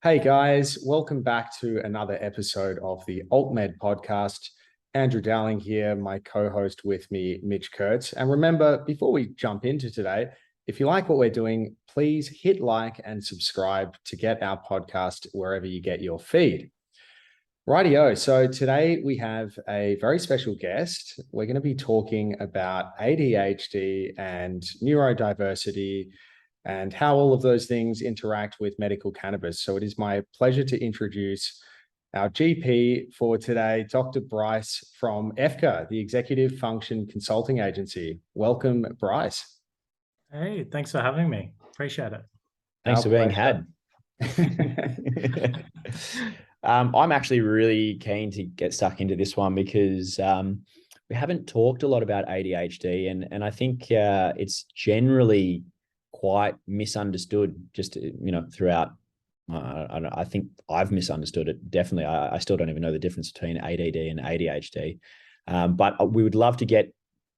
Hey guys, welcome back to another episode of the Altmed podcast. Andrew Dowling here, my co-host with me, Mitch Kurtz. And remember, before we jump into today, if you like what we're doing, please hit like and subscribe to get our podcast wherever you get your feed. Rightio, so today we have a very special guest. We're going to be talking about ADHD and neurodiversity and how all of those things interact with medical cannabis. So it is my pleasure to introduce our GP for today, Dr. Bryce from EFCA, the Executive Function Consulting Agency. Welcome, Bryce. Hey, thanks for having me. Appreciate it. Thanks for being had. I'm actually really keen to get stuck into this one because we haven't talked a lot about ADHD, and I think it's generally quite misunderstood just, throughout. I think I've misunderstood it. Definitely. I still don't even know the difference between ADD and ADHD. But we would love to get,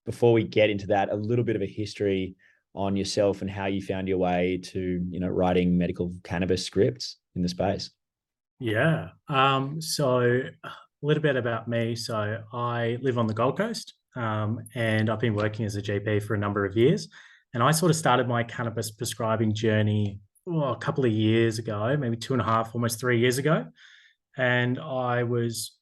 before we get into that, a little bit of a history on yourself and how you found your way to, writing medical cannabis scripts in the space. Yeah. So a little bit about me. So I live on the Gold Coast, and I've been working as a GP for a number of years. And I sort of started my cannabis prescribing journey a couple of years ago, maybe 2.5, almost 3 years ago. And I was,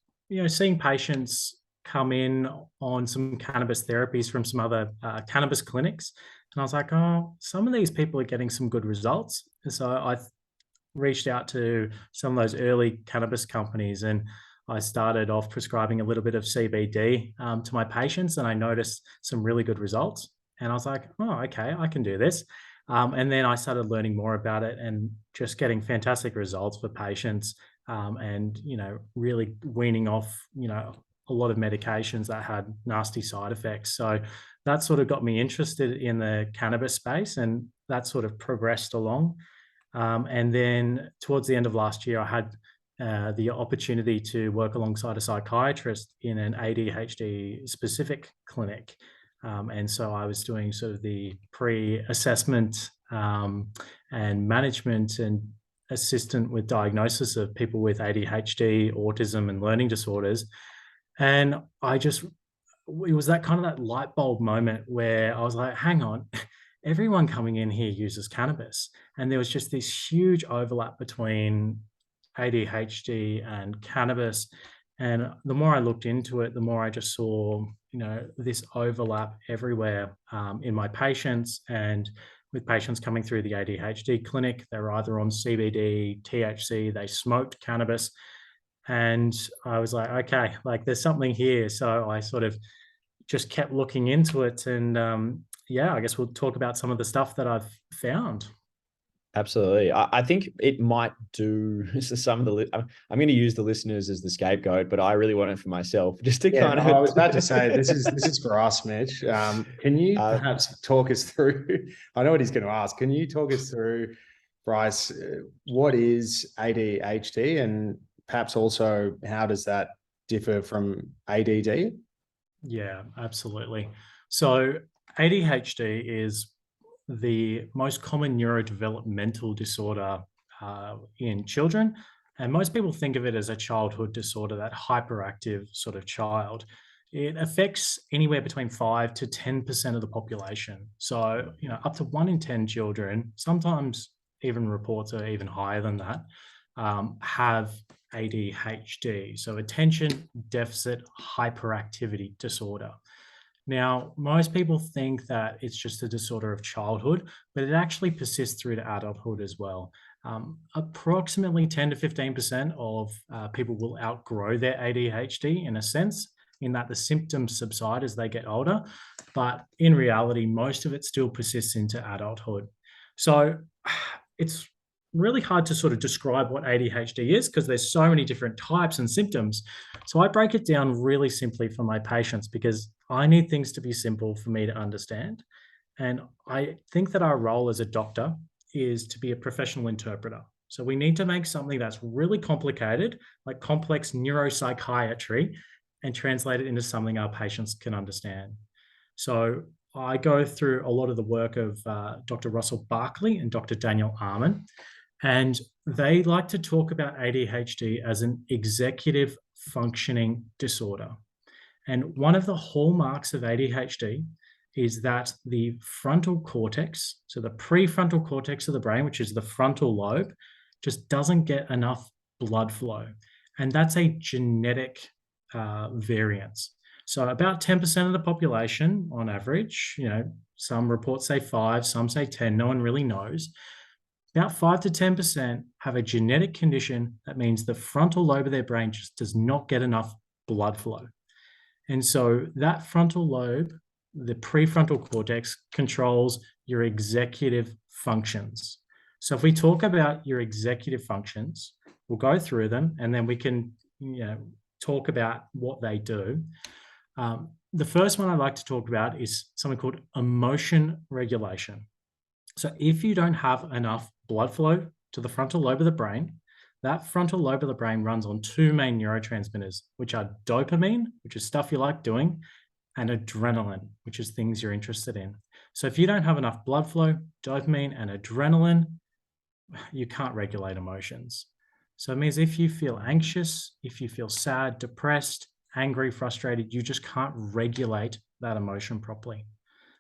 seeing patients come in on some cannabis therapies from some other cannabis clinics. And I was like, oh, some of these people are getting some good results. And so I reached out to some of those early cannabis companies, and I started off prescribing a little bit of CBD to my patients, and I noticed some really good results. And I was like, oh, okay, I can do this. And then I started learning more about it and just getting fantastic results for patients, and, really weaning off, a lot of medications that had nasty side effects. So that sort of got me interested in the cannabis space, and that sort of progressed along. And then towards the end of last year, I had the opportunity to work alongside a psychiatrist in an ADHD specific clinic. And so I was doing sort of the pre-assessment and management and assistant with diagnosis of people with ADHD, autism, and learning disorders. And it was that kind of that light bulb moment where I was like, hang on, everyone coming in here uses cannabis. And there was just this huge overlap between ADHD and cannabis. And the more I looked into it, the more I just saw, this overlap everywhere in my patients. And with patients coming through the ADHD clinic, they're either on CBD, THC, they smoked cannabis. And I was like, okay, like there's something here. So I sort of just kept looking into it. And I guess we'll talk about some of the stuff that I've found. Absolutely. I think it might do some of the, I'm going to use the listeners as the scapegoat, but I really want it for myself just to kind of. I was about to say, this is for us, Mitch. Can you perhaps talk us through, I know what he's going to ask. Can you talk us through, Bryce, what is ADHD, and perhaps also how does that differ from ADD? Yeah, absolutely. So ADHD is the most common neurodevelopmental disorder in children. And most people think of it as a childhood disorder, that hyperactive sort of child. It affects anywhere between 5 to 10% of the population. So, up to 1 in 10 children, sometimes even reports are even higher than that, have ADHD. So attention deficit hyperactivity disorder. Now, most people think that it's just a disorder of childhood, but it actually persists through to adulthood as well. Approximately 10 to 15% of people will outgrow their ADHD in a sense, in that the symptoms subside as they get older. But in reality, most of it still persists into adulthood. So it's really hard to sort of describe what ADHD is because there's so many different types and symptoms. So I break it down really simply for my patients because I need things to be simple for me to understand. And I think that our role as a doctor is to be a professional interpreter. So we need to make something that's really complicated, like complex neuropsychiatry, and translate it into something our patients can understand. So I go through a lot of the work of Dr. Russell Barkley and Dr. Daniel Amen. And they like to talk about ADHD as an executive functioning disorder. And one of the hallmarks of ADHD is that the frontal cortex, so the prefrontal cortex of the brain, which is the frontal lobe, just doesn't get enough blood flow. And that's a genetic variance. So about 10% of the population on average, some reports say 5, some say 10, no one really knows. About 5 to 10% have a genetic condition that means the frontal lobe of their brain just does not get enough blood flow. And so that frontal lobe, the prefrontal cortex, controls your executive functions. So if we talk about your executive functions, we'll go through them and then we can talk about what they do. The first one I'd like to talk about is something called emotion regulation. So if you don't have enough blood flow to the frontal lobe of the brain, that frontal lobe of the brain runs on 2 main neurotransmitters, which are dopamine, which is stuff you like doing, and adrenaline, which is things you're interested in. So if you don't have enough blood flow, dopamine and adrenaline, you can't regulate emotions. So it means if you feel anxious, if you feel sad, depressed, angry, frustrated, you just can't regulate that emotion properly.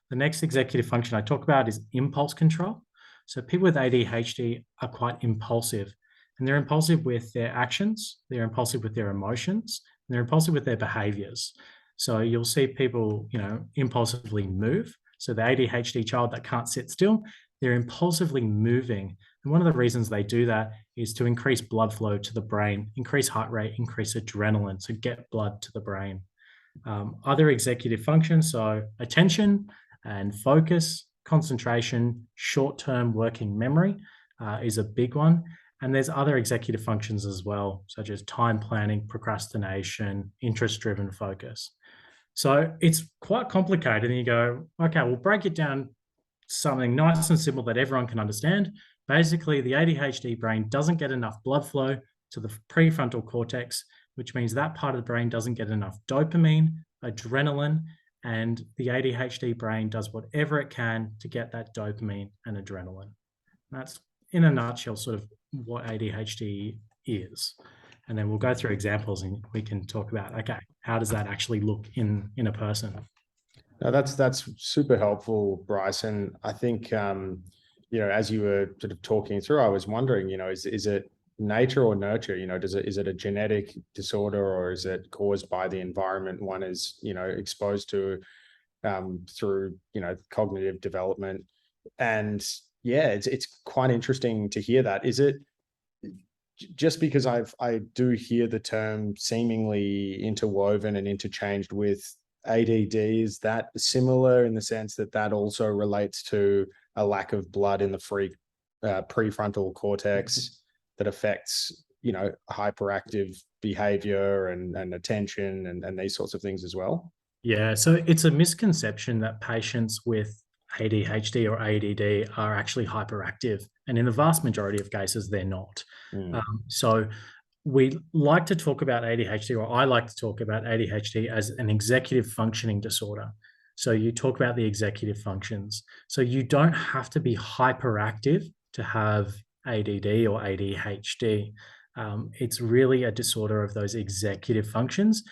The next executive function I talk about is impulse control. So people with ADHD are quite impulsive, and they're impulsive with their actions, they're impulsive with their emotions, and they're impulsive with their behaviors. So you'll see people, impulsively move. So the ADHD child that can't sit still, they're impulsively moving. And one of the reasons they do that is to increase blood flow to the brain, increase heart rate, increase adrenaline, so get blood to the brain. Other executive functions, so attention and focus, concentration, short-term working memory is a big one. And there's other executive functions as well, such as time planning, procrastination, interest-driven focus. So it's quite complicated. And you go, okay, we'll break it down something nice and simple that everyone can understand. Basically, the ADHD brain doesn't get enough blood flow to the prefrontal cortex, which means that part of the brain doesn't get enough dopamine, adrenaline, and the ADHD brain does whatever it can to get that dopamine and adrenaline. That's, in a nutshell, sort of what ADHD is. And then we'll go through examples and we can talk about, okay, how does that actually look in a person? No, that's super helpful, Bryce. And I think, as you were sort of talking through, I was wondering, is it nature or nurture? Is it a genetic disorder, or is it caused by the environment one is, exposed to through, cognitive development? And yeah, it's quite interesting to hear that. Is it just because I do hear the term seemingly interwoven and interchanged with ADD, is that similar in the sense that also relates to a lack of blood in the prefrontal cortex that affects, hyperactive behavior and attention and these sorts of things as well? Yeah, so it's a misconception that patients with ADHD or ADD are actually hyperactive. And in the vast majority of cases, they're not. So we like to talk about ADHD, or I like to talk about ADHD as an executive functioning disorder. So you talk about the executive functions. So you don't have to be hyperactive to have ADD or ADHD. It's really a disorder of those executive functions.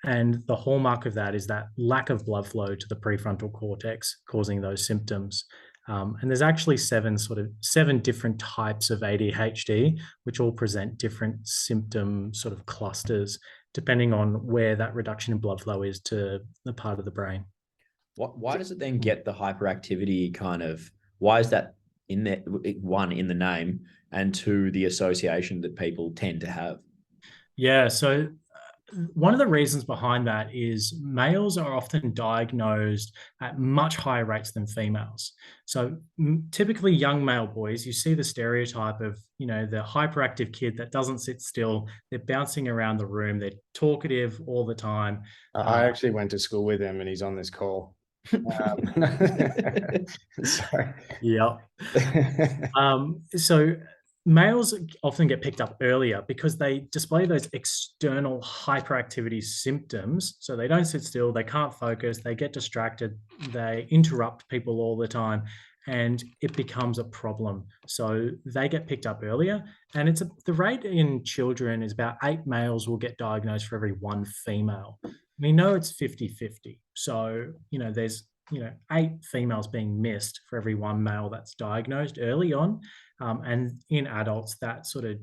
And the hallmark of that is that lack of blood flow to the prefrontal cortex causing those symptoms. And there's actually seven different types of ADHD, which all present different symptom sort of clusters, depending on where that reduction in blood flow is to the part of the brain. Why does it then get the hyperactivity kind of, why is that in there, one, in the name, and two, the association that people tend to have? Yeah, so one of the reasons behind that is males are often diagnosed at much higher rates than females. So typically young male boys, you see the stereotype of, the hyperactive kid that doesn't sit still, they're bouncing around the room, they're talkative all the time. I actually went to school with him and he's on this call. Sorry. Yeah. So males often get picked up earlier because they display those external hyperactivity symptoms. So they don't sit still, they can't focus, they get distracted, they interrupt people all the time. and it becomes a problem. So they get picked up earlier, and the rate in children is about 8 males will get diagnosed for every 1 female. We know it's 50-50. So, there's 8 females being missed for every 1 male that's diagnosed early on. And in adults, that sort of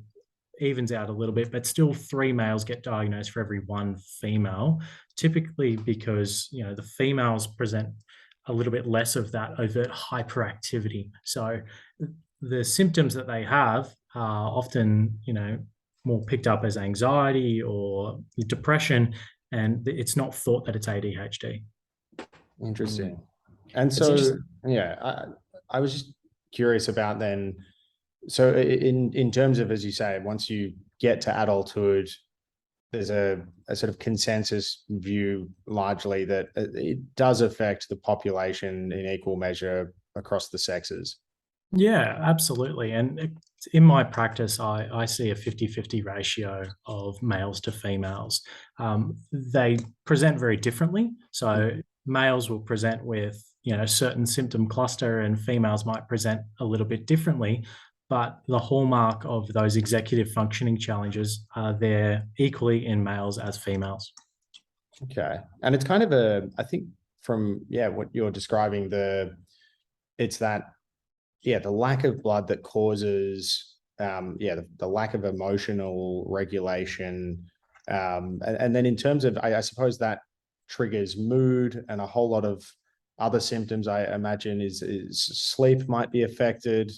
evens out a little bit, but still 3 males get diagnosed for every 1 female, typically because, the females present a little bit less of that overt hyperactivity. So the symptoms that they have are often, more picked up as anxiety or depression, and it's not thought that it's ADHD. Interesting. And so, yeah, I was just curious about then, so in terms of, as you say, once you get to adulthood, there's a sort of consensus view largely that it does affect the population in equal measure across the sexes. Yeah, absolutely. And in my practice, I see a 50-50 ratio of males to females. They present very differently. So males will present with, a certain symptom cluster, and females might present a little bit differently. But the hallmark of those executive functioning challenges are there equally in males as females. Okay. And it's kind of I think from, what you're describing, the lack of blood that causes, the lack of emotional regulation. And then in terms of, I suppose that triggers mood and a whole lot of other symptoms. I imagine is sleep might be affected.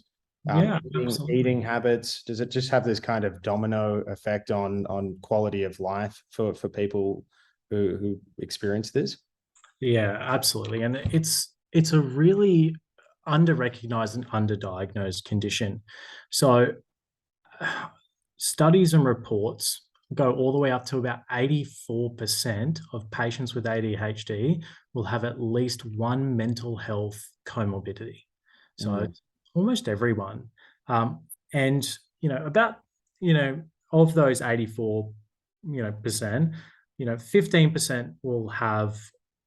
Eating habits. Does it just have this kind of domino effect on quality of life for people who experience this? Yeah, absolutely. And it's a really under-recognized and underdiagnosed condition. So studies and reports go all the way up to about 84% of patients with ADHD will have at least one mental health comorbidity. So it's almost everyone. And, about, of those 84, percent, 15% will have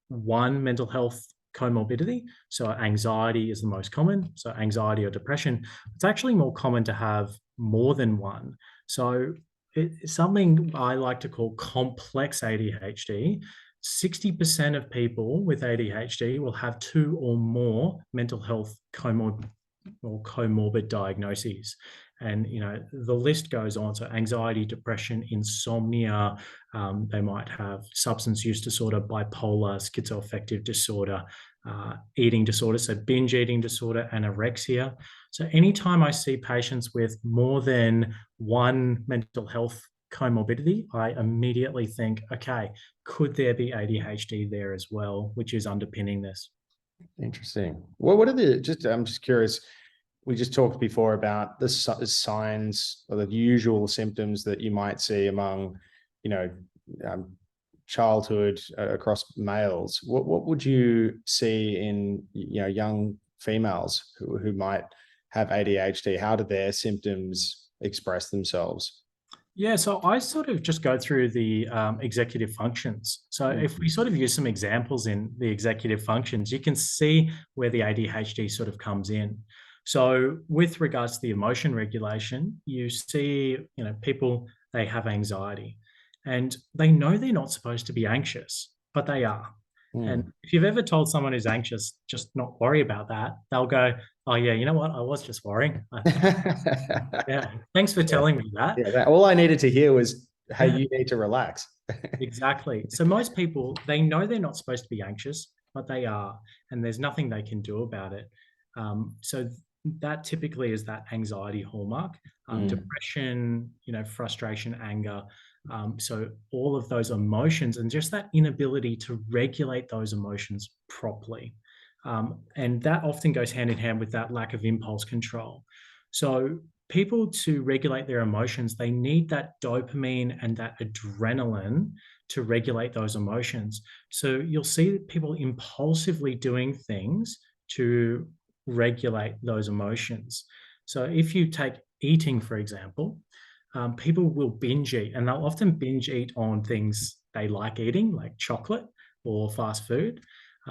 one mental health comorbidity. So anxiety is the most common. So anxiety or depression. It's actually more common to have more than one. So it's something I like to call complex ADHD. 60% of people with ADHD will have 2 or more mental health comorbid diagnoses. And, the list goes on. So anxiety, depression, insomnia, they might have substance use disorder, bipolar, schizoaffective disorder, eating disorder, so binge eating disorder, anorexia. So anytime I see patients with more than one mental health comorbidity, I immediately think, okay, could there be ADHD there as well, which is underpinning this? Interesting. Well, what are I'm just curious, we just talked before about the signs or the usual symptoms that you might see among, childhood across males. What would you see in, young females who might have ADHD? How do their symptoms express themselves? Yeah, so I sort of just go through the executive functions. So if we sort of use some examples in the executive functions, you can see where the ADHD sort of comes in. So with regards to the emotion regulation, you see, people, they have anxiety and they know they're not supposed to be anxious, but they are. And if you've ever told someone who's anxious, just not worry about that, they'll go, oh yeah, you know what? I was just worrying. Yeah. Thanks for telling me that. Yeah. All I needed to hear was, hey, you need to relax. Exactly. So most people, they know they're not supposed to be anxious, but they are, and there's nothing they can do about it. So that typically is that anxiety hallmark, depression, frustration, anger. So all of those emotions and just that inability to regulate those emotions properly. And that often goes hand in hand with that lack of impulse control. So people, to regulate their emotions, they need that dopamine and that adrenaline to regulate those emotions. So you'll see people impulsively doing things to regulate those emotions. So if you take eating, for example, people will binge eat, and they'll often binge eat on things they like eating, like chocolate or fast food.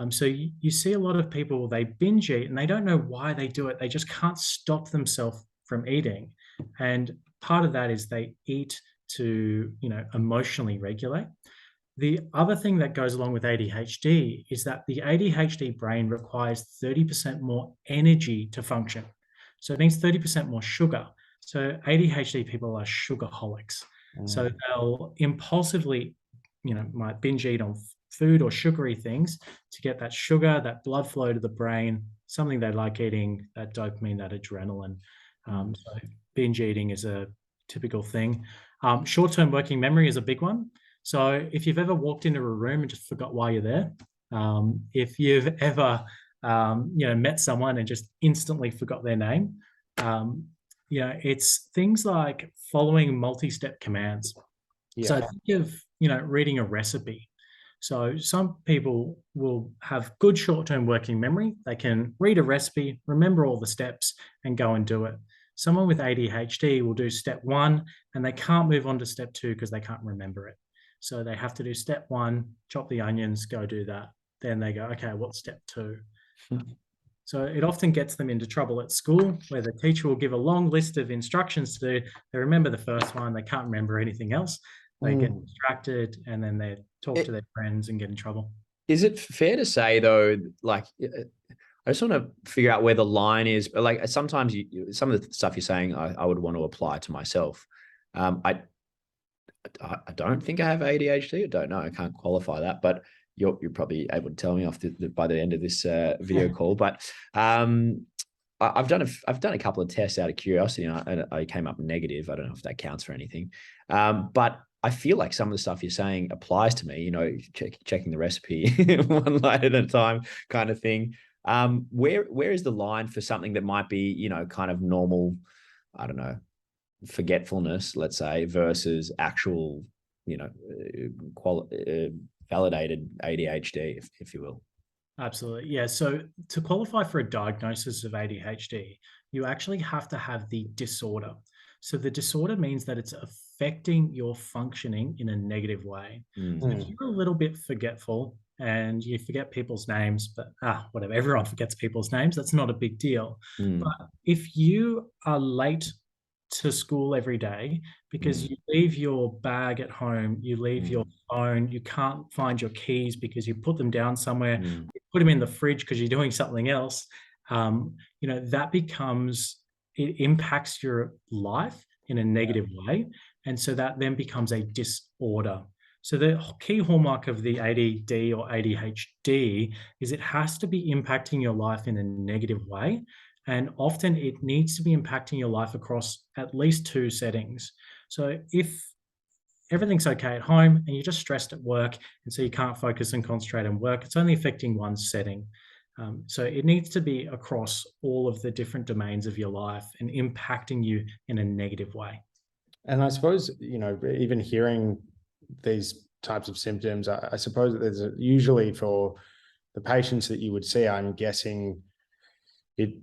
So you see a lot of people, they binge eat and they don't know why they do it. They just can't stop themselves from eating. And part of that is they eat to, emotionally regulate. The other thing that goes along with ADHD is that the ADHD brain requires 30% more energy to function. So it needs 30% more sugar. So ADHD people are sugarholics. So they'll impulsively, might binge eat on food or sugary things to get that sugar, that blood flow to the brain, something they like eating, that dopamine, that adrenaline. So binge eating is a typical thing. Short-term working memory is a big one. So if you've ever walked into a room and just forgot why you're there, if you've ever, met someone and just instantly forgot their name, it's things like following multi-step commands. Yeah. So think of, reading a recipe. So some people will have good short-term working memory. They can read a recipe, remember all the steps, and go and do it. Someone with ADHD will do step 1 and they can't move on to step 2 because they can't remember it. So they have to do step 1, chop the onions, go do that. Then they go, okay, what's step 2? So it often gets them into trouble at school where the teacher will give a long list of instructions to do. They remember the first one, they can't remember anything else. They get distracted and then they talk to their friends and get in trouble. Is it fair to say though, like, I just want to figure out where the line is, but like sometimes some of the stuff you're saying, I would want to apply to myself. I don't think I have ADHD. I don't know. I can't qualify that, but you're probably able to tell me off by the end of this video call. But I've done a couple of tests out of curiosity, and I came up negative. I don't know if that counts for anything. But I feel like some of the stuff you're saying applies to me. Checking the recipe one light at a time, kind of thing. Where is the line for something that might be, kind of normal? I don't know, forgetfulness, let's say, versus actual, validated ADHD, if you will. Absolutely. Yeah. So to qualify for a diagnosis of ADHD, you actually have to have the disorder. So the disorder means that it's affecting your functioning in a negative way. So if you're a little bit forgetful and you forget people's names, but whatever, everyone forgets people's names, that's not a big deal. But if you are late to school every day because you leave your bag at home, you leave your phone, you can't find your keys because you put them down somewhere, you put them in the fridge because you're doing something else, that it impacts your life in a negative way. And so that then becomes a disorder. So the key hallmark of the ADD or ADHD is it has to be impacting your life in a negative way. And often it needs to be impacting your life across at least 2 settings. So if everything's okay at home and you're just stressed at work and so you can't focus and concentrate on work, it's only affecting one setting. So it needs to be across all of the different domains of your life and impacting you in a negative way. And I suppose, even hearing these types of symptoms, I suppose that there's usually for the patients that you would see, I'm guessing it,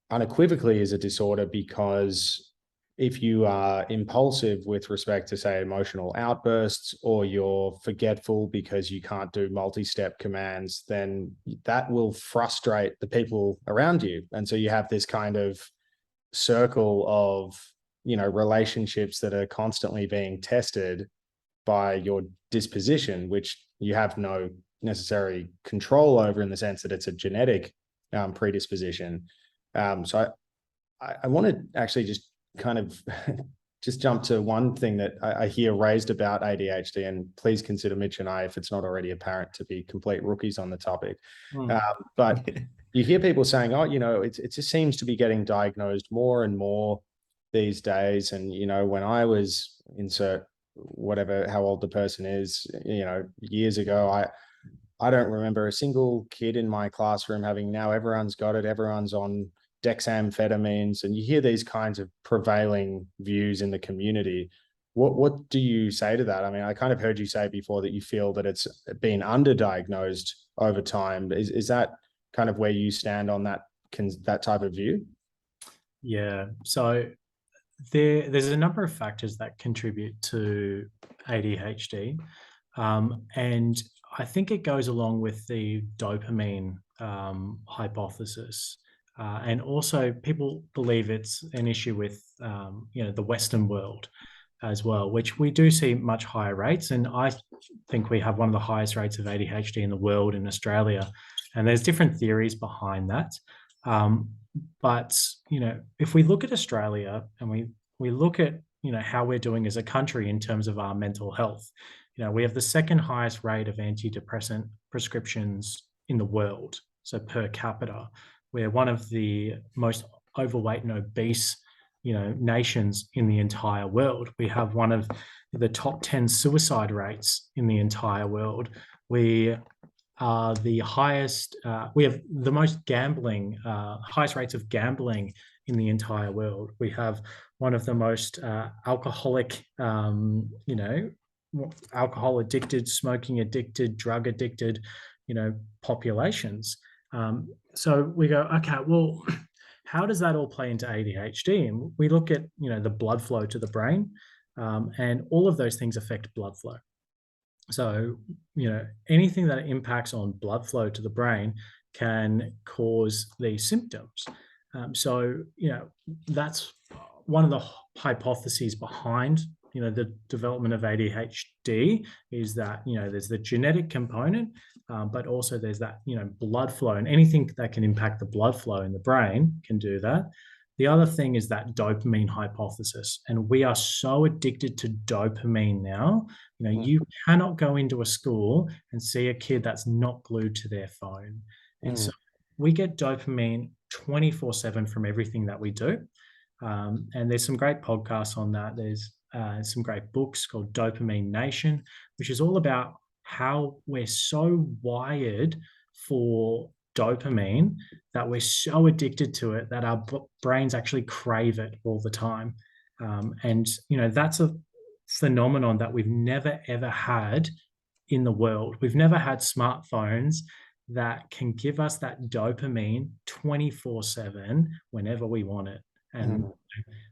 unequivocally is a disorder, because if you are impulsive with respect to, say, emotional outbursts, or you're forgetful because you can't do multi-step commands, then that will frustrate the people around you. And so you have this kind of circle of, relationships that are constantly being tested by your disposition, which you have no necessary control over, in the sense that it's a genetic predisposition. So I want to actually just kind of just jump to one thing that I hear raised about ADHD, and please consider Mitch and I, if it's not already apparent, to be complete rookies on the topic. But you hear people saying, it just seems to be getting diagnosed more and more these days. And, when I was, insert whatever, how old the person is, years ago, I don't remember a single kid in my classroom having, now everyone's got it, everyone's on dexamphetamines, and you hear these kinds of prevailing views in the community. What do you say to that? I mean, I kind of heard you say before that you feel that it's been underdiagnosed over time. Is that kind of where you stand on that type of view? Yeah. So there's a number of factors that contribute to ADHD. And I think it goes along with the dopamine hypothesis. And also people believe it's an issue with, the Western world as well, which we do see much higher rates. And I think we have one of the highest rates of ADHD in the world in Australia. And there's different theories behind that. But, if we look at Australia and we look at, how we're doing as a country in terms of our mental health, we have the second highest rate of antidepressant prescriptions in the world. So per capita, we're one of the most overweight and obese, nations in the entire world. We have one of the top 10 suicide rates in the entire world. We are the highest, we have the most gambling, highest rates of gambling in the entire world. We have one of the most alcoholic, alcohol addicted, smoking addicted, drug addicted, populations. So we go, okay, well, how does that all play into ADHD? And we look at, the blood flow to the brain, and all of those things affect blood flow. So, anything that impacts on blood flow to the brain can cause these symptoms. So, that's one of the hypotheses behind, the development of ADHD is that, there's the genetic component, but also there's that, blood flow, and anything that can impact the blood flow in the brain can do that. The other thing is that dopamine hypothesis, and we are so addicted to dopamine now. You cannot go into a school and see a kid that's not glued to their phone. And so we get dopamine 24/7 from everything that we do. And there's some great podcasts on that. There's some great books called Dopamine Nation, which is all about how we're so wired for dopamine that we're so addicted to it that our brains actually crave it all the time. And that's a phenomenon that we've never ever had in the world. We've never had smartphones that can give us that dopamine 24/7 whenever we want it. And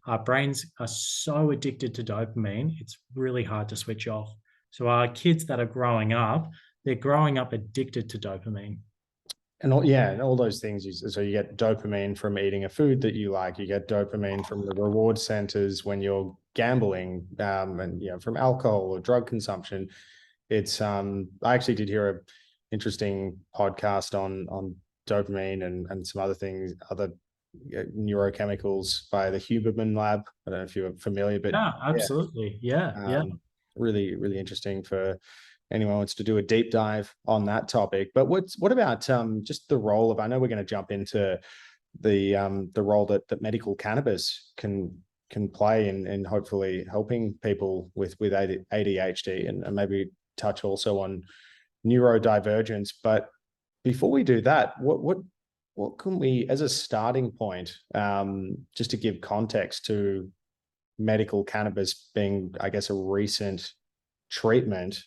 our brains are so addicted to dopamine, it's really hard to switch off. So our kids that are growing up, they're growing up addicted to dopamine. And all those things. So you get dopamine from eating a food that you like. You get dopamine from the reward centers when you're gambling, and from alcohol or drug consumption. It's I actually did hear an interesting podcast on dopamine and some other things, other neurochemicals by the Huberman Lab. I don't know if you're familiar, but yeah, absolutely, yeah. Really, really interesting for anyone who wants to do a deep dive on that topic. But what about just the role of? I know we're going to jump into the role that medical cannabis can play in hopefully helping people with ADHD, and maybe touch also on neurodivergence. But before we do that, what can we, as a starting point, just to give context to medical cannabis being, I guess, a recent treatment,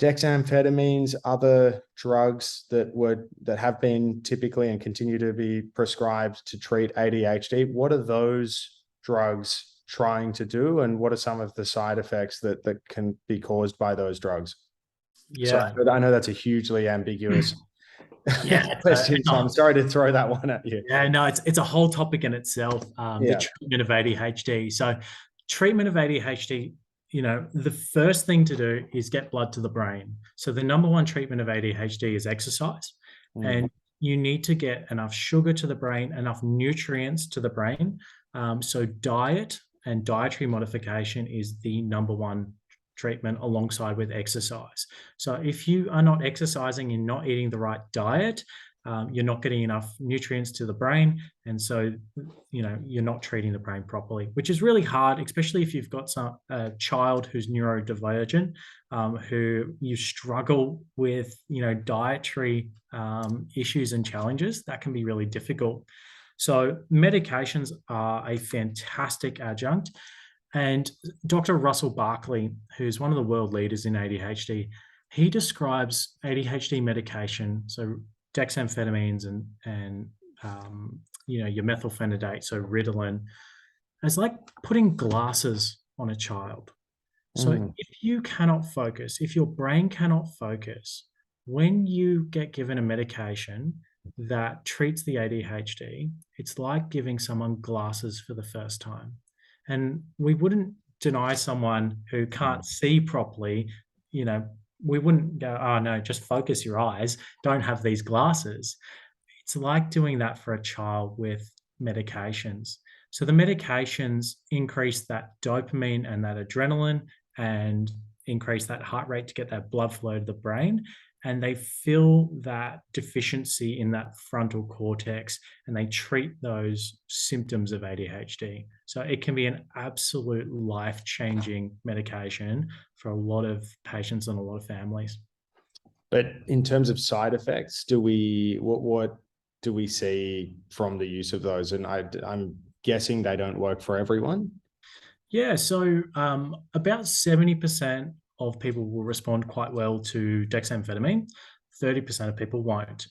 dexamphetamines, other drugs that have been typically and continue to be prescribed to treat ADHD, what are those drugs trying to do, and what are some of the side effects that can be caused by those drugs? Yeah, so I know that's a hugely ambiguous yeah. question, so I'm sorry to throw that one at you. Yeah, no, it's a whole topic in itself. The treatment of ADHD. So treatment of ADHD, the first thing to do is get blood to the brain. So the number one treatment of ADHD is exercise. And you need to get enough sugar to the brain, enough nutrients to the brain. So diet and dietary modification is the number one treatment alongside with exercise. So if you are not exercising and not eating the right diet, you're not getting enough nutrients to the brain. And so, you're not treating the brain properly, which is really hard, especially if you've got a child who's neurodivergent, who you struggle with, dietary issues and challenges. That can be really difficult. So medications are a fantastic adjunct. And Dr. Russell Barkley, who's one of the world leaders in ADHD, he describes ADHD medication, so dexamphetamines and your methylphenidate, so Ritalin, as like putting glasses on a child. So if you cannot focus, if your brain cannot focus, when you get given a medication that treats the ADHD, it's like giving someone glasses for the first time. And we wouldn't deny someone who can't see properly, we wouldn't go, oh no, just focus your eyes, don't have these glasses. It's like doing that for a child with medications. So the medications increase that dopamine and that adrenaline and increase that heart rate to get that blood flow to the brain. And they fill that deficiency in that frontal cortex and they treat those symptoms of ADHD. So it can be an absolute life-changing medication for a lot of patients and a lot of families. But in terms of side effects, what do we see from the use of those? And I'm guessing they don't work for everyone. Yeah, so about 70% of people will respond quite well to dexamphetamine. 30% of people won't.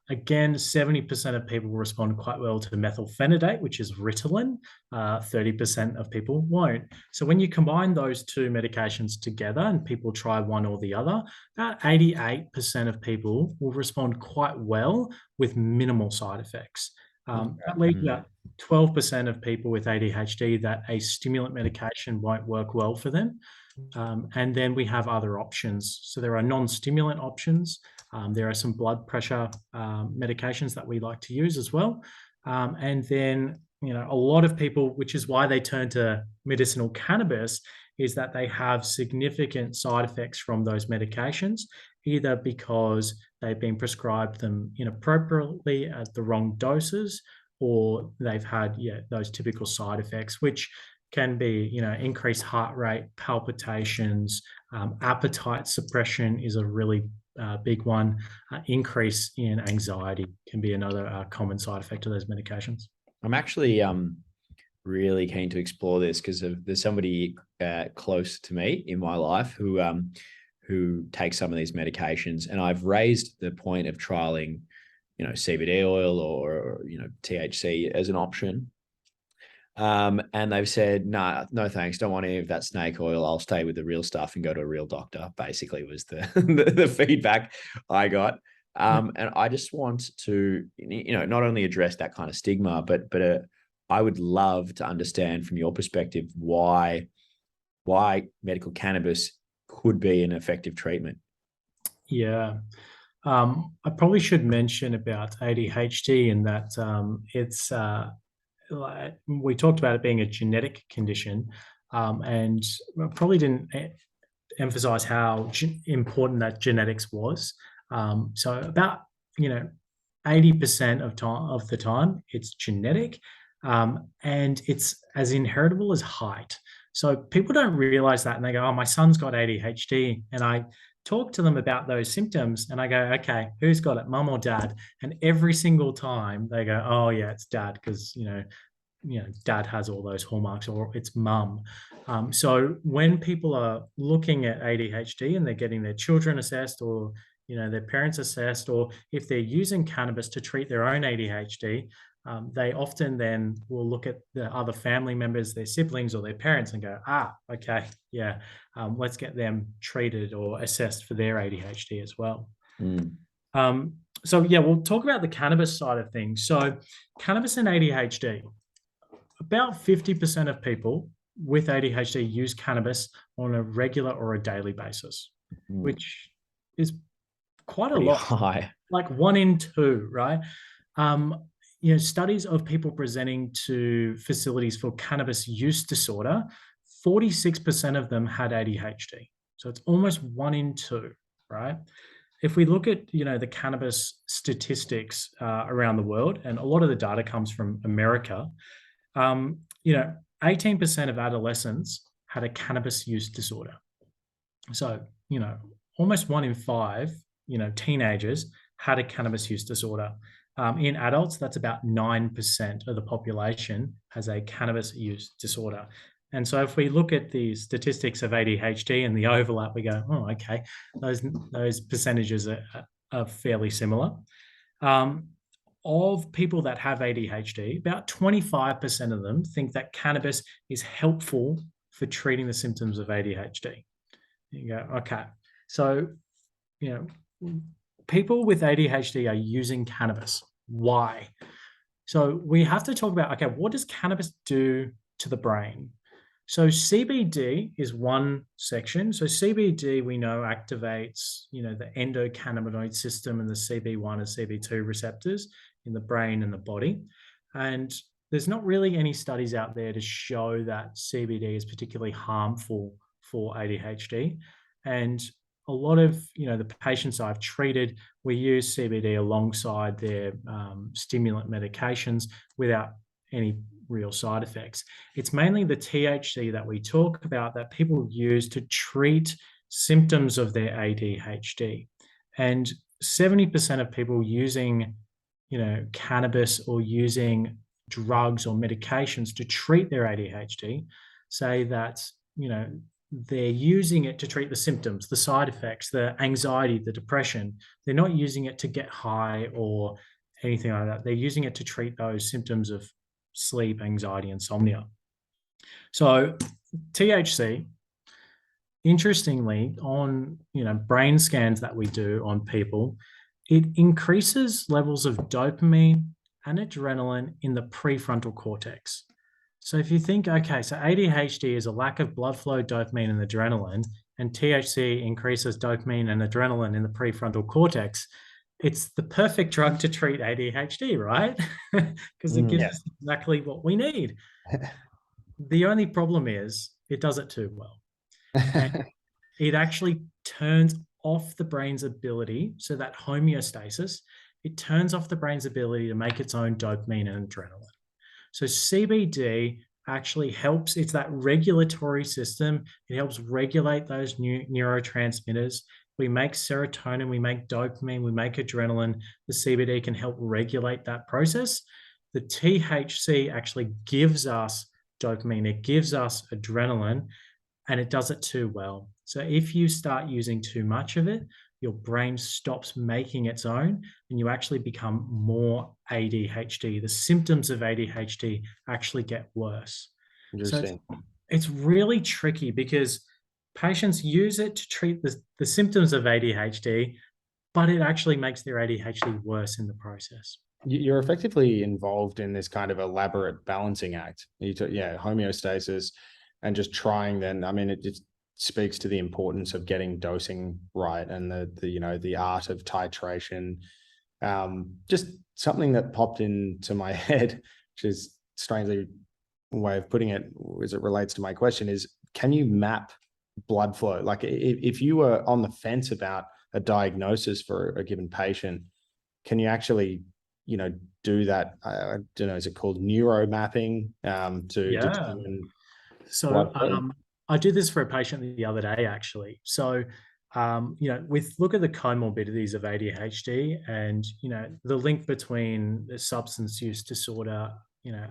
Again, 70% of people will respond quite well to methylphenidate, which is Ritalin. 30% of people won't. So when you combine those two medications together and people try one or the other, about 88% of people will respond quite well with minimal side effects. That leaves about 12% of people with ADHD that a stimulant medication won't work well for them. And then we have other options. So there are non-stimulant options. There are some blood pressure medications that we like to use as well. And then, a lot of people, which is why they turn to medicinal cannabis, is that they have significant side effects from those medications, either because they've been prescribed them inappropriately at the wrong doses, or they've had those typical side effects, which can be, increased heart rate, palpitations, appetite suppression is a really big one. Increase in anxiety can be another common side effect of those medications. I'm actually really keen to explore this because there's somebody close to me in my life who takes some of these medications, and I've raised the point of trialing, CBD oil or THC as an option. And they've said, no thanks, don't want any of that snake oil. I'll stay with the real stuff and go to a real doctor, basically was the feedback I got. And I just want to, not only address that kind of stigma, but I would love to understand from your perspective why medical cannabis could be an effective treatment. Yeah. I probably should mention about ADHD in that it's we talked about it being a genetic condition, and I probably didn't emphasize how important that genetics was. So about 80% of the time it's genetic, and it's as inheritable as height. So people don't realize that, and they go, "Oh, my son's got ADHD," and I talk to them about those symptoms and I go, okay, who's got it, mum or dad? And every single time they go, oh yeah, it's dad, because dad has all those hallmarks, or it's mum. So when people are looking at ADHD and they're getting their children assessed, or their parents assessed, or if they're using cannabis to treat their own ADHD, they often then will look at the other family members, their siblings or their parents, and go, okay, yeah, let's get them treated or assessed for their ADHD as well. So yeah, we'll talk about the cannabis side of things. So cannabis and ADHD, about 50% of people with ADHD use cannabis on a regular or a daily basis, which is quite a lot. High. Like 1 in 2, right? Studies of people presenting to facilities for cannabis use disorder, 46% of them had ADHD. So it's almost 1 in 2, right? If we look at, the cannabis statistics around the world, and a lot of the data comes from America, 18% of adolescents had a cannabis use disorder. So, almost 1 in 5, teenagers had a cannabis use disorder. In adults, that's about 9% of the population has a cannabis use disorder. And so if we look at the statistics of ADHD and the overlap, we go, oh, okay, those percentages are fairly similar. Of people that have ADHD, about 25% of them think that cannabis is helpful for treating the symptoms of ADHD. You go, okay. So, people with ADHD are using cannabis. Why? So we have to talk about, okay, what does cannabis do to the brain? So CBD is one section. So CBD, we know, activates, the endocannabinoid system and the CB1 and CB2 receptors in the brain and the body. And there's not really any studies out there to show that CBD is particularly harmful for ADHD. And a lot of, the patients I've treated, we use CBD alongside their stimulant medications without any real side effects. It's mainly the THC that we talk about that people use to treat symptoms of their ADHD. And 70% of people using, cannabis or using drugs or medications to treat their ADHD say that, they're using it to treat the symptoms, the side effects, the anxiety, the depression. They're not using it to get high or anything like that. They're using it to treat those symptoms of sleep, anxiety, insomnia. So THC, interestingly, on brain scans that we do on people, it increases levels of dopamine and adrenaline in the prefrontal cortex. So if you think, okay, so ADHD is a lack of blood flow, dopamine, and adrenaline, and THC increases dopamine and adrenaline in the prefrontal cortex, it's the perfect drug to treat ADHD, right? Because it gives us exactly what we need. The only problem is it does it too well. And it actually turns off the brain's ability, so that homeostasis, it turns off the brain's ability to make its own dopamine and adrenaline. So CBD actually helps, it's that regulatory system. It helps regulate those neurotransmitters. We make serotonin, we make dopamine, we make adrenaline. The CBD can help regulate that process. The THC actually gives us dopamine, it gives us adrenaline, and it does it too well. So if you start using too much of it, your brain stops making its own and you actually become more ADHD. The symptoms of ADHD actually get worse. Interesting. So it's really tricky because patients use it to treat the symptoms of ADHD, but it actually makes their ADHD worse in the process. You're effectively involved in this kind of elaborate balancing act. Homeostasis and just trying then, it just speaks to the importance of getting dosing right and the art of titration. Just something that popped into my head, which is strangely a way of putting it as it relates to my question, is can you map blood flow? Like if you were on the fence about a diagnosis for a given patient, can you actually, do that? I don't know, is it called neuromapping to determine? So I did this for a patient the other day, actually. So, look at the comorbidities of ADHD and, the link between the substance use disorder,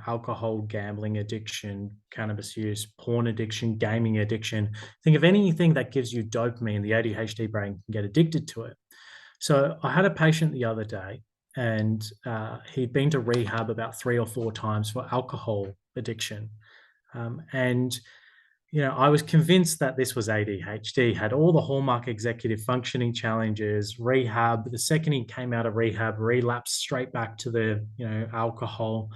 alcohol, gambling addiction, cannabis use, porn addiction, gaming addiction. Think of anything that gives you dopamine, the ADHD brain can get addicted to it. So I had a patient the other day and he'd been to rehab about 3 or 4 times for alcohol addiction. I was convinced that this was ADHD, had all the hallmark executive functioning challenges, rehab. The second he came out of rehab, relapsed straight back to the, alcohol.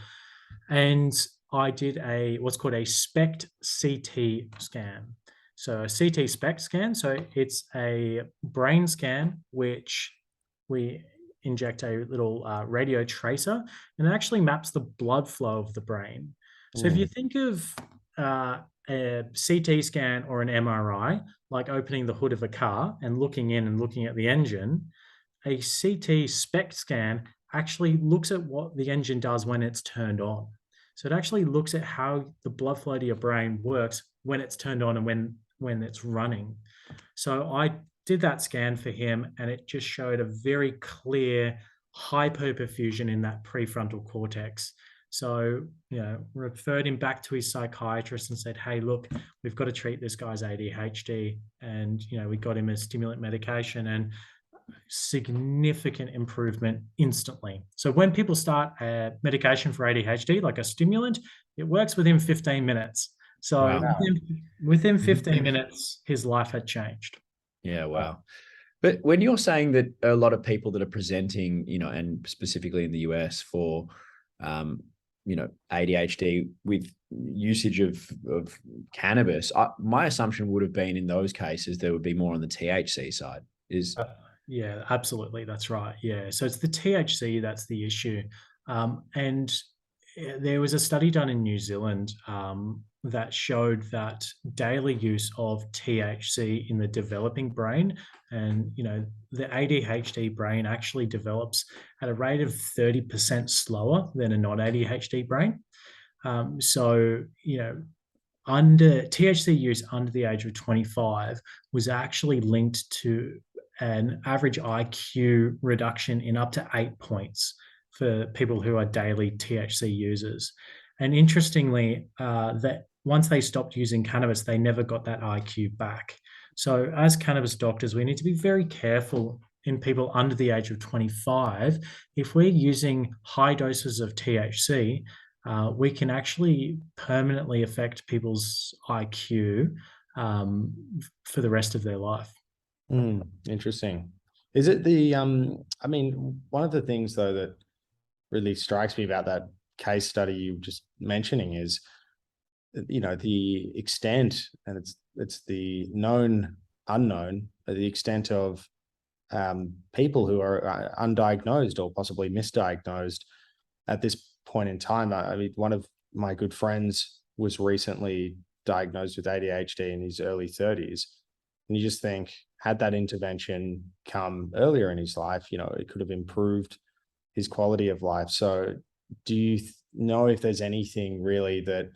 And I did what's called a SPECT CT scan. So a CT SPECT scan, so it's a brain scan, which we inject a little radio tracer, and it actually maps the blood flow of the brain. So if you think of a CT scan or an MRI, like opening the hood of a car and looking in and looking at the engine, a CT SPECT scan actually looks at what the engine does when it's turned on. So it actually looks at how the blood flow to your brain works when it's turned on and when it's running. So I did that scan for him and it just showed a very clear hypoperfusion in that prefrontal cortex. So, referred him back to his psychiatrist and said, hey, look, we've got to treat this guy's ADHD. And, we got him a stimulant medication and significant improvement instantly. So when people start a medication for ADHD, like a stimulant, it works within 15 minutes. So Wow. within 15 minutes, his life had changed. Yeah, wow. But when you're saying that a lot of people that are presenting, and specifically in the US for, ADHD with usage of cannabis, my assumption would have been in those cases there would be more on the THC side. Yeah, absolutely. That's right. Yeah. So it's the THC that's the issue. And there was a study done in New Zealand that showed that daily use of THC in the developing brain, and the ADHD brain actually develops at a rate of 30% slower than a non-ADHD brain. So under THC use under the age of 25 was actually linked to an average IQ reduction in up to 8 points for people who are daily THC users. And interestingly, that once they stopped using cannabis, they never got that IQ back. So as cannabis doctors, we need to be very careful in people under the age of 25. If we're using high doses of THC, we can actually permanently affect people's IQ for the rest of their life. Interesting. Is it one of the things though that really strikes me about that case study you were just mentioning is, the extent, and it's the known unknown, the extent of people who are undiagnosed or possibly misdiagnosed at this point in time. I mean, one of my good friends was recently diagnosed with ADHD in his early 30s. And you just think, had that intervention come earlier in his life, it could have improved his quality of life. So do you know if there's anything really that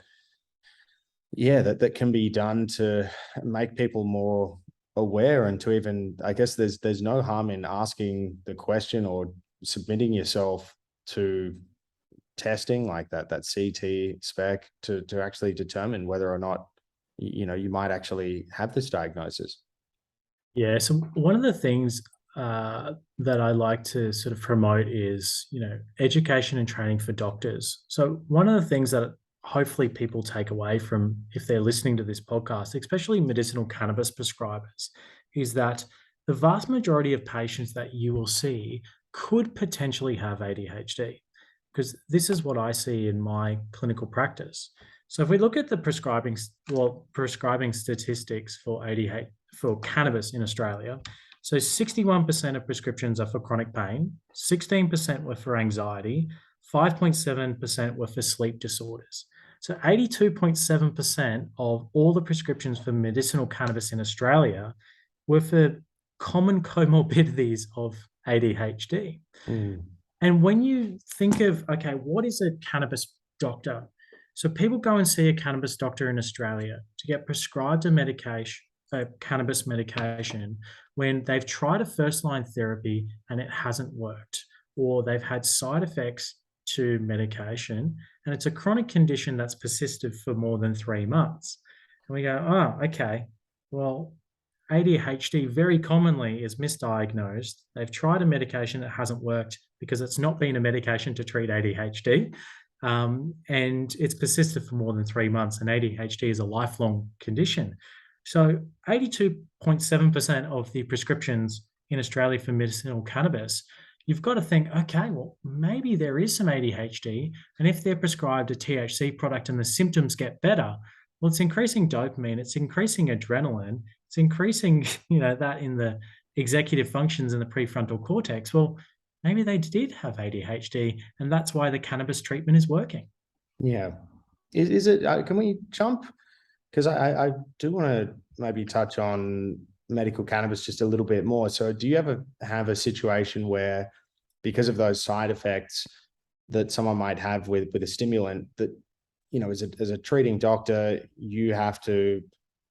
can be done to make people more aware, and to even, I guess there's no harm in asking the question or submitting yourself to testing like that CT spec to actually determine whether or not you might actually have this diagnosis? Yeah. So one of the things that I like to sort of promote is, education and training for doctors. So one of the things that hopefully people take away from, if they're listening to this podcast, especially medicinal cannabis prescribers, is that the vast majority of patients that you will see could potentially have ADHD, because this is what I see in my clinical practice. So if we look at the prescribing statistics for ADHD, for cannabis in Australia, so 61% of prescriptions are for chronic pain, 16% were for anxiety, 5.7% were for sleep disorders. So 82.7% of all the prescriptions for medicinal cannabis in Australia were for common comorbidities of ADHD. And when you think of, okay, what is a cannabis doctor? So people go and see a cannabis doctor in Australia to get prescribed a cannabis medication when they've tried a first-line therapy and it hasn't worked, or they've had side effects to medication, and it's a chronic condition that's persisted for more than 3 months. And we go, oh, okay, well, ADHD very commonly is misdiagnosed. They've tried a medication that hasn't worked because it's not been a medication to treat ADHD. And it's persisted for more than 3 months, and ADHD is a lifelong condition. So 82.7% of the prescriptions in Australia for medicinal cannabis, you've got to think, okay, well, maybe there is some ADHD. And if they're prescribed a THC product and the symptoms get better, well, it's increasing dopamine, it's increasing adrenaline, it's increasing, that in the executive functions in the prefrontal cortex. Well, maybe they did have ADHD, and that's why the cannabis treatment is working. Yeah. Is it, can we jump? Because I do want to maybe touch on medical cannabis just a little bit more. So do you ever have a situation where, because of those side effects that someone might have with a stimulant, that, as a treating doctor, you have to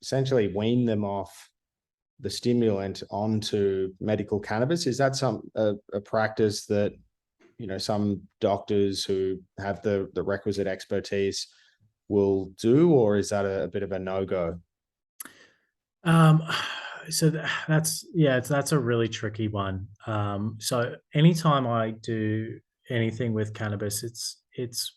essentially wean them off the stimulant onto medical cannabis? Is that a practice that, some doctors who have the requisite expertise will do, or is that a bit of a no-go? So that's a really tricky one. So anytime I do anything with cannabis, it's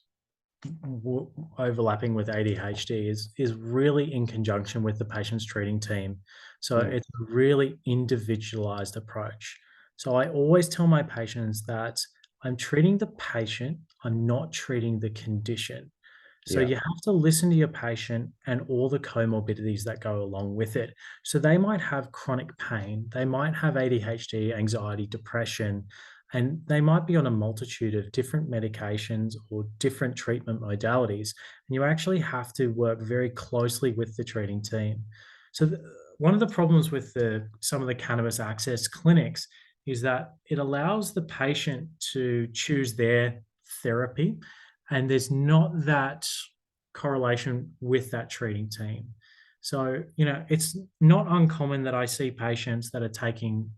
overlapping with ADHD is really in conjunction with the patient's treating team. So Mm. it's a really individualized approach. So I always tell my patients that I'm treating the patient, I'm not treating the condition. So Yeah. you have to listen to your patient and all the comorbidities that go along with it. So they might have chronic pain, they might have ADHD, anxiety, depression, and they might be on a multitude of different medications or different treatment modalities. And you actually have to work very closely with the treating team. So one of the problems with some of the cannabis access clinics is that it allows the patient to choose their therapy, and there's not that correlation with that treating team. So, it's not uncommon that I see patients that are taking,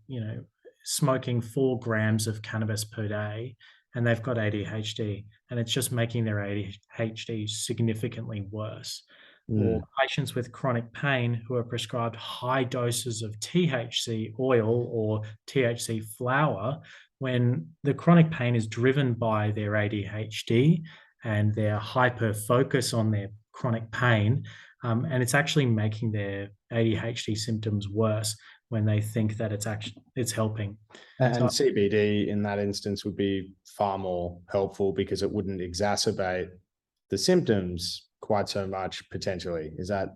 smoking 4 grams of cannabis per day, and they've got ADHD, and it's just making their ADHD significantly worse. Or Mm. patients with chronic pain who are prescribed high doses of THC oil or THC flower, when the chronic pain is driven by their ADHD and their hyper focus on their chronic pain. And it's actually making their ADHD symptoms worse when they think that it's helping. And So CBD in that instance would be far more helpful because it wouldn't exacerbate the symptoms quite so much potentially. Is that?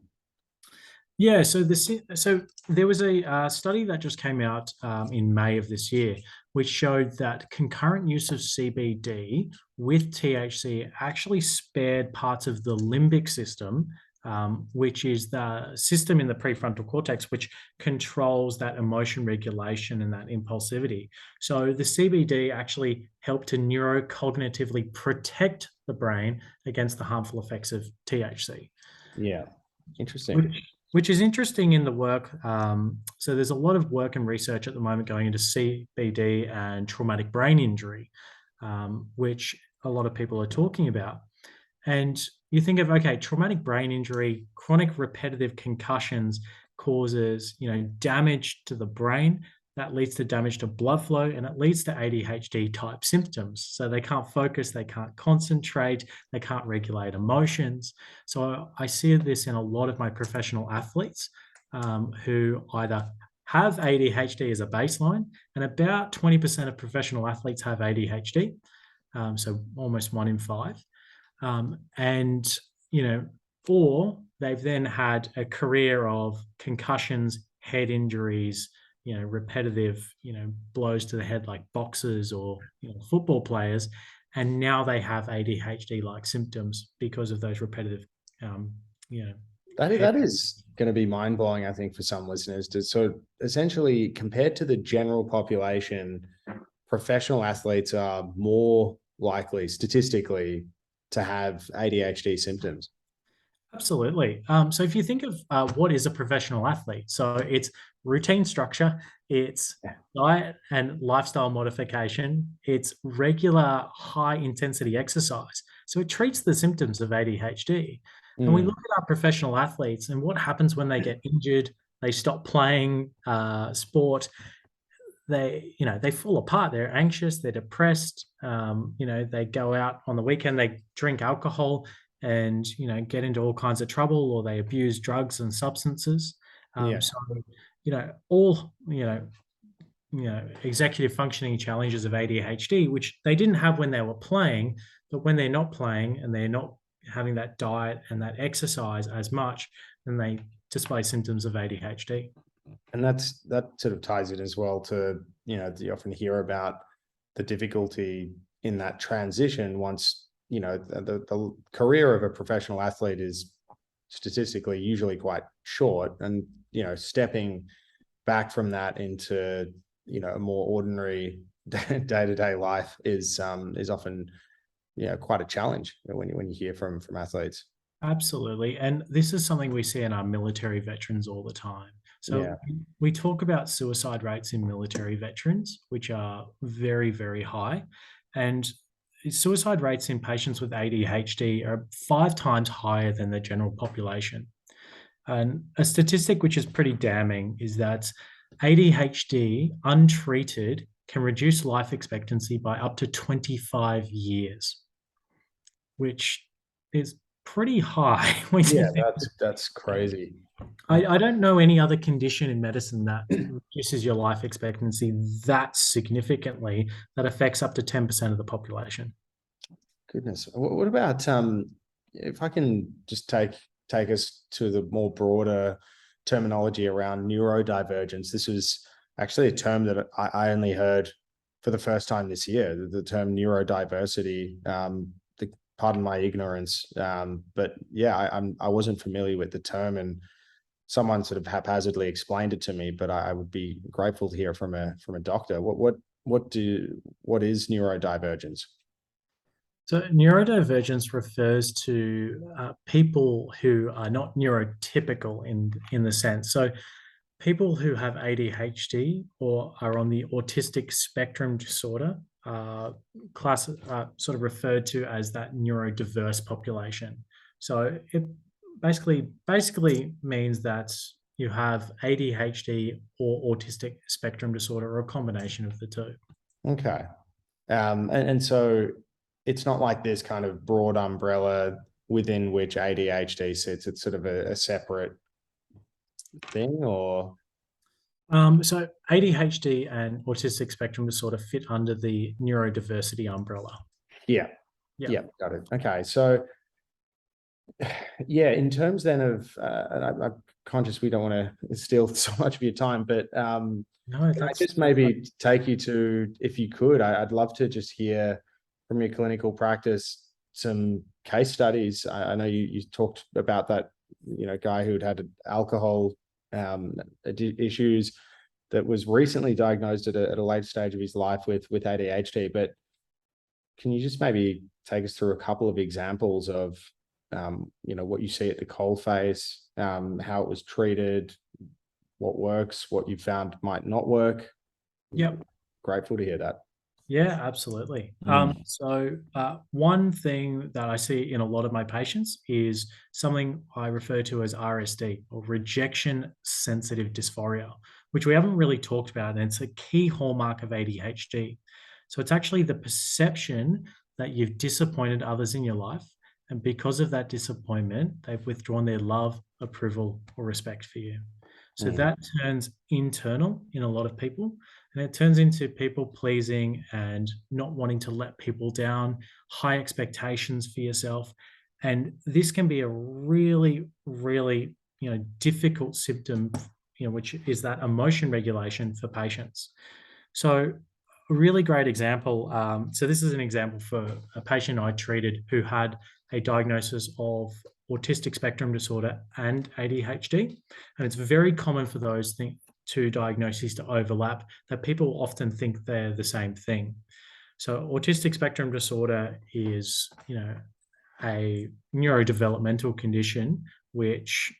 yeah, so there was a study that just came out in May of this year, which showed that concurrent use of CBD with THC actually spared parts of the limbic system, which is the system in the prefrontal cortex, which controls that emotion regulation and that impulsivity. So the CBD actually helped to neurocognitively protect the brain against the harmful effects of THC. Yeah. Interesting. Which is interesting in the work. So there's a lot of work and research at the moment going into CBD and traumatic brain injury, which a lot of people are talking about. And you think of, okay, traumatic brain injury, chronic repetitive concussions causes, damage to the brain. That leads to damage to blood flow, and it leads to ADHD type symptoms. So they can't focus, they can't concentrate, they can't regulate emotions. So I see this in a lot of my professional athletes who either have ADHD as a baseline, and about 20% of professional athletes have ADHD. So almost 1 in 5. And, or they've then had a career of concussions, head injuries, repetitive, blows to the head like boxers or football players, and now they have ADHD-like symptoms because of those repetitive, That is going to be mind blowing, I think, for some listeners. So essentially, compared to the general population, professional athletes are more likely statistically to have ADHD symptoms. Absolutely. So if you think of what is a professional athlete, so it's routine structure, it's diet and lifestyle modification, it's regular high intensity exercise. So it treats the symptoms of ADHD. And we look at our professional athletes and what happens when they get injured, they stop playing sport, they fall apart. They're anxious, they're depressed. They go out on the weekend, they drink alcohol and get into all kinds of trouble, or they abuse drugs and substances. So all executive functioning challenges of ADHD, which they didn't have when they were playing, but when they're not playing and they're not having that diet and that exercise as much, then they display symptoms of ADHD. And that sort of ties it as well to, you often hear about the difficulty in that transition once, the career of a professional athlete is statistically usually quite short, and, stepping back from that into, a more ordinary day-to-day life is often, quite a challenge when you hear from athletes. Absolutely. And this is something we see in our military veterans all the time. So we talk about suicide rates in military veterans, which are very, very high. And suicide rates in patients with ADHD are 5 times higher than the general population. And a statistic which is pretty damning is that ADHD untreated can reduce life expectancy by up to 25 years, which is pretty high. When you Yeah, think, that's crazy. I don't know any other condition in medicine that reduces your life expectancy that significantly, that affects up to 10% of the population. Goodness. What about if I can just take us to the more broader terminology around neurodivergence. This was actually a term that I only heard for the first time this year, the term neurodiversity. Pardon my ignorance, but yeah, I wasn't familiar with the term, and someone sort of haphazardly explained it to me. But I would be grateful to hear from a doctor. What is neurodivergence? So neurodivergence refers to people who are not neurotypical in the sense. So people who have ADHD or are on the autistic spectrum disorder sort of referred to as that neurodiverse population. So it basically means that you have ADHD or autistic spectrum disorder, or a combination of the two. Okay. And so it's not like this kind of broad umbrella within which ADHD sits. It's sort of a separate thing, or? So ADHD and autistic spectrum disorder fit under the neurodiversity umbrella. Yeah. Got it. Okay. So yeah, in terms then of, and I'm conscious we don't want to steal so much of your time, but No, can I just maybe take you to, if you could, I'd love to just hear from your clinical practice some case studies. I know you talked about that, guy who had alcohol issues that was recently diagnosed at a late stage of his life with ADHD. But can you just maybe take us through a couple of examples of what you see at the coalface, how it was treated, what works, what you found might not work? Yep. Grateful to hear that. Yeah, absolutely. So one thing that I see in a lot of my patients is something I refer to as RSD, or rejection sensitive dysphoria, which we haven't really talked about, and it's a key hallmark of ADHD. So it's actually the perception that you've disappointed others in your life, and because of that disappointment, they've withdrawn their love, approval, or respect for you. So that turns internal in a lot of people, and it turns into people pleasing and not wanting to let people down, high expectations for yourself. And this can be a really, really, difficult symptom, which is that emotion regulation for patients. So a really great example. So this is an example for a patient I treated who had a diagnosis of autistic spectrum disorder and ADHD. And it's very common for those two diagnoses to overlap, that people often think they're the same thing. So autistic spectrum disorder is, a neurodevelopmental condition which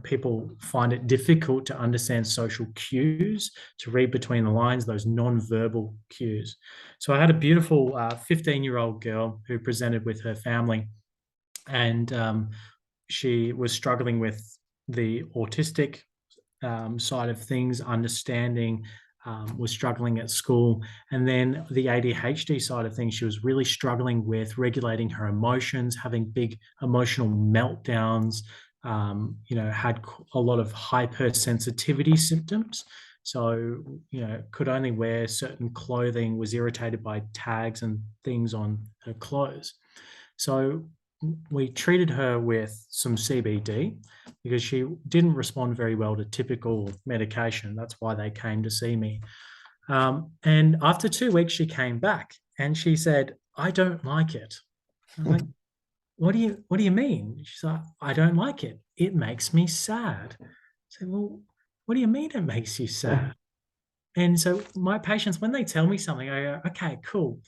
people find it difficult to understand social cues, to read between the lines, those non-verbal cues. So I had a beautiful 15-year-old girl who presented with her family, and she was struggling with the autistic side of things, understanding, was struggling at school. And then the ADHD side of things, she was really struggling with regulating her emotions, having big emotional meltdowns, had a lot of hypersensitivity symptoms. So, could only wear certain clothing, was irritated by tags and things on her clothes. So we treated her with some CBD because she didn't respond very well to typical medication. That's why they came to see me. And after 2 weeks, she came back and she said, "I don't like it." I'm like, what do you mean? She's like, "I don't like it. It makes me sad." I said, "Well, what do you mean it makes you sad?" And so my patients, when they tell me something, I go, "Okay, cool.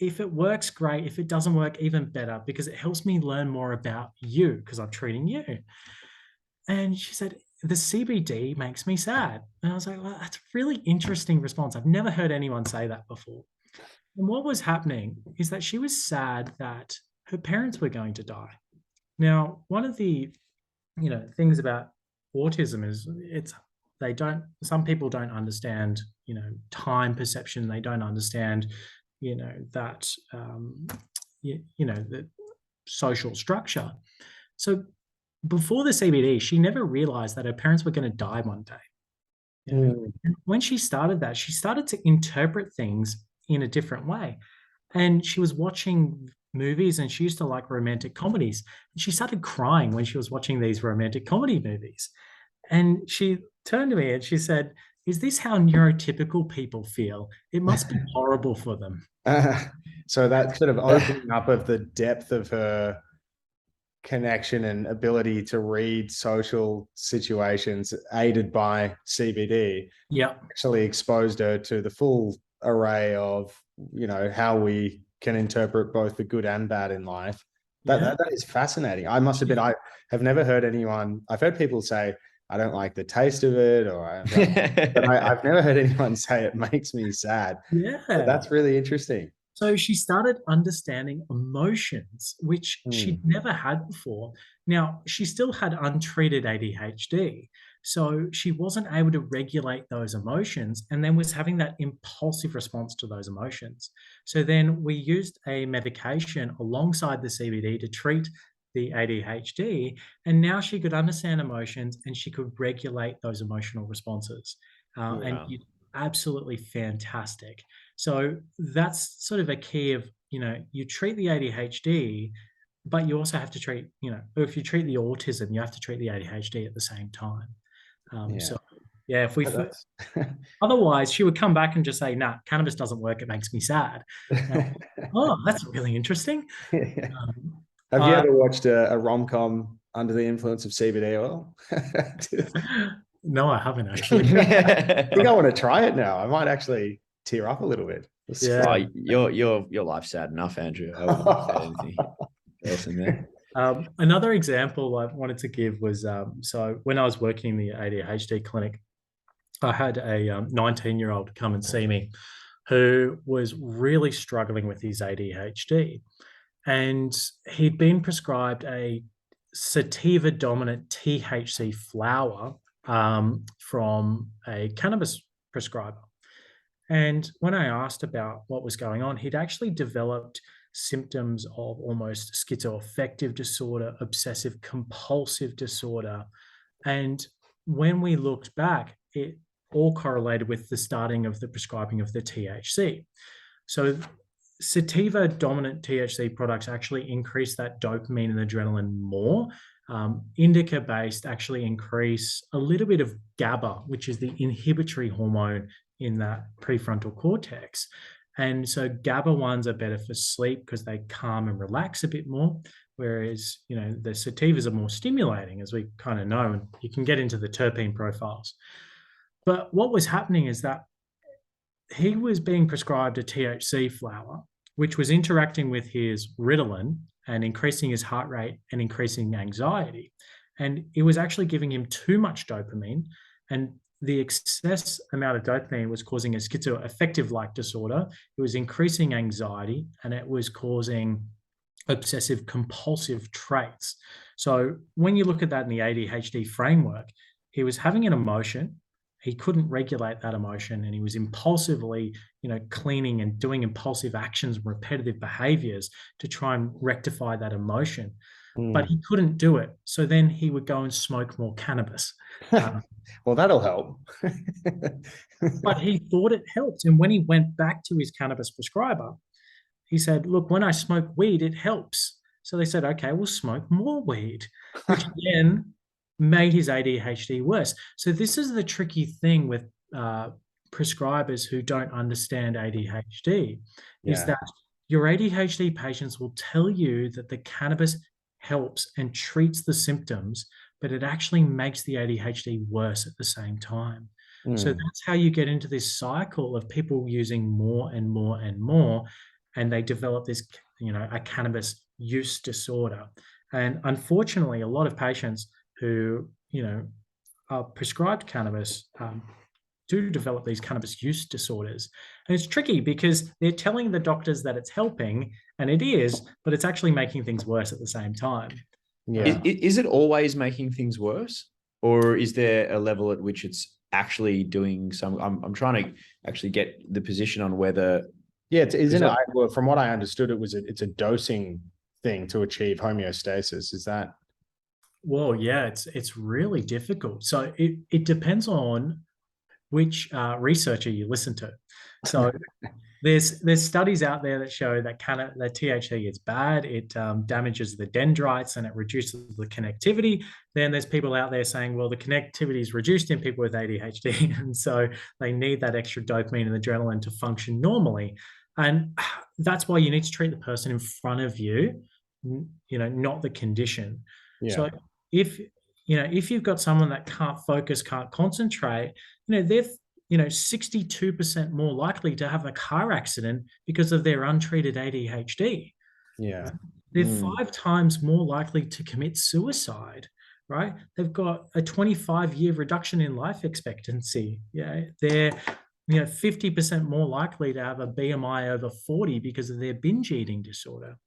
If it works, great. If it doesn't work, even better, because it helps me learn more about you because I'm treating you." And she said, "The CBD makes me sad." And I was like, "Well, that's a really interesting response. I've never heard anyone say that before." And what was happening is that she was sad that her parents were going to die. Now, one of the things about autism is some people don't understand time perception. They don't understand that that social structure. So before the CBD, she never realized that her parents were going to die one day. You know? When she started that, she started to interpret things in a different way. And she was watching movies, and she used to like romantic comedies. And she started crying when she was watching these romantic comedy movies. And she turned to me and she said, "Is this how neurotypical people feel? It must be horrible for them." So that sort of opening up of the depth of her connection and ability to read social situations aided by CBD actually exposed her to the full array of, how we can interpret both the good and bad in life. That is fascinating. I must admit, I have never heard anyone, I've heard people say, I don't like the taste of it, but I've never heard anyone say it makes me sad. So that's really interesting. So she started understanding emotions, which she'd never had before. Now, she still had untreated ADHD, so she wasn't able to regulate those emotions, and then was having that impulsive response to those emotions. So then we used a medication alongside the CBD to treat the ADHD, and now she could understand emotions and she could regulate those emotional responses. And it's absolutely fantastic. So that's sort of a key of, you treat the ADHD, but you also have to treat, or if you treat the autism, you have to treat the ADHD at the same time. So yeah, if we, otherwise she would come back and just say, "Nah, cannabis doesn't work. It makes me sad." Oh, that's really interesting. Have you ever watched a rom-com under the influence of CBD oil? No, I haven't actually. I think I want to try it now. I might actually tear up a little bit. Yeah, your life's sad enough, Andrew. I wouldn't say anything else in there. Another example I wanted to give was, so when I was working in the ADHD clinic, I had a 19-year-old come and see me who was really struggling with his ADHD. And he'd been prescribed a sativa dominant THC flower from a cannabis prescriber. And when I asked about what was going on, he'd actually developed symptoms of almost schizoaffective disorder, obsessive compulsive disorder. And when we looked back, it all correlated with the starting of the prescribing of the THC. So sativa dominant THC products actually increase that dopamine and adrenaline more. Indica based actually increase a little bit of GABA, which is the inhibitory hormone in that prefrontal cortex. And so GABA ones are better for sleep because they calm and relax a bit more, whereas, the sativas are more stimulating, as we kind of know, and you can get into the terpene profiles. But what was happening is that he was being prescribed a THC flower, which was interacting with his Ritalin and increasing his heart rate and increasing anxiety. And it was actually giving him too much dopamine, and the excess amount of dopamine was causing a schizoaffective-like disorder. It was increasing anxiety, and it was causing obsessive compulsive traits. So when you look at that in the ADHD framework, he was having an emotion, he couldn't regulate that emotion, and he was impulsively, cleaning and doing impulsive actions, repetitive behaviors to try and rectify that emotion. But he couldn't do it. So then he would go and smoke more cannabis. Well, that'll help. But he thought it helped. And when he went back to his cannabis prescriber, he said, "Look, when I smoke weed, it helps." So they said, "Okay, we'll smoke more weed," which again made his ADHD worse. So this is the tricky thing with prescribers who don't understand ADHD, is that your ADHD patients will tell you that the cannabis helps and treats the symptoms, but it actually makes the ADHD worse at the same time. So that's how you get into this cycle of people using more and more and more, and they develop this, a cannabis use disorder. And unfortunately, a lot of patients who, are prescribed cannabis do develop these cannabis use disorders. And it's tricky because they're telling the doctors that it's helping, and it is, but it's actually making things worse at the same time. Yeah. Is it always making things worse? Or is there a level at which it's actually doing some, I'm trying to actually get the position on whether. Yeah, from what I understood, it's a dosing thing to achieve homeostasis. Is that? Well, yeah, it's really difficult. So it depends on which researcher you listen to. So there's studies out there that show that that THC is bad. It damages the dendrites and it reduces the connectivity. Then there's people out there saying, well, the connectivity is reduced in people with ADHD, and so they need that extra dopamine and adrenaline to function normally. And that's why you need to treat the person in front of you, not the condition. Yeah. So if you've got someone that can't focus, can't concentrate, they're 62% more likely to have a car accident because of their untreated ADHD. Yeah. They're 5 times more likely to commit suicide, right? They've got a 25-year reduction in life expectancy. They're 50% more likely to have a BMI over 40 because of their binge eating disorder.